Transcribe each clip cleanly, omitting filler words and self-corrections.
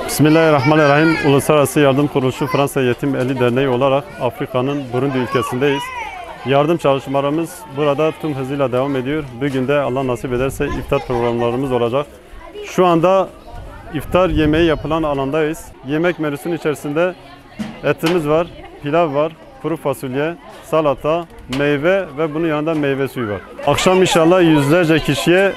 Bismillahirrahmanirrahim. Uluslararası Yardım Kuruluşu Fransa Yetim Eli Derneği olarak Afrika'nın Burundi ülkesindeyiz. Yardım çalışmalarımız burada tüm hızıyla devam ediyor. Bugün de Allah nasip ederse iftar programlarımız olacak. Şu anda iftar yemeği yapılan alandayız. Yemek menüsünün içerisinde etimiz var, pilav var, kuru fasulye, salata, meyve ve bunun yanında meyve suyu var. Akşam inşallah yüzlerce kişiye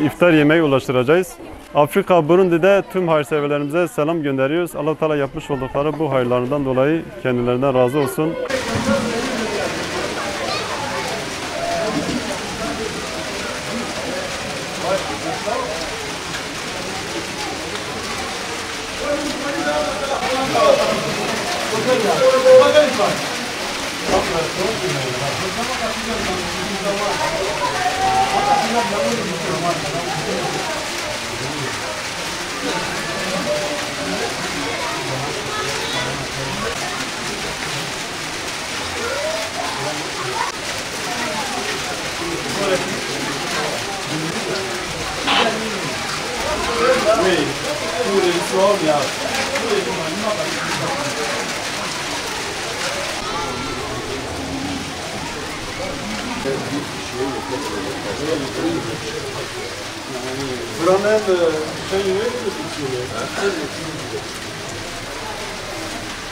iftar yemeği ulaştıracağız. Afrika, Burundi'de tüm hayırseverlerimize selam gönderiyoruz. Allah-u Teala yapmış oldukları bu hayırlarından dolayı kendilerinden razı olsun. Buranın şey yiyor mu bitiyor?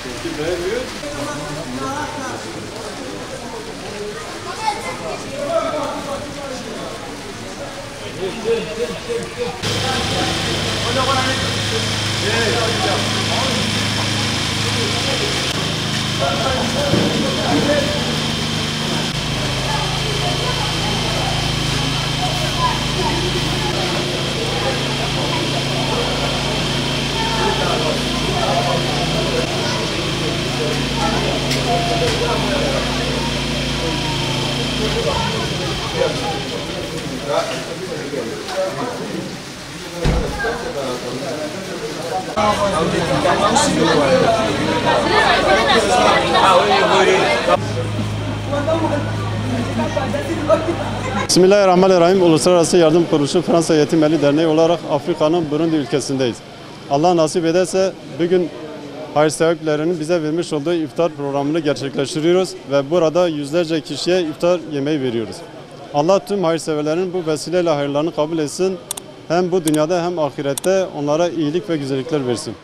Çünkü beğeniyor. Bismillahirrahmanirrahim. Uluslararası Yardım Kuruluşu Fransa Yetim Eli Derneği olarak Afrika'nın Burundi ülkesindeyiz. Allah nasip ederse bugün hayırseverlerinin bize vermiş olduğu iftar programını gerçekleştiriyoruz ve burada yüzlerce kişiye iftar yemeği veriyoruz. Allah tüm hayırseverlerin bu vesileyle hayırlarını kabul etsin. Hem bu dünyada hem ahirette onlara iyilik ve güzellikler versin.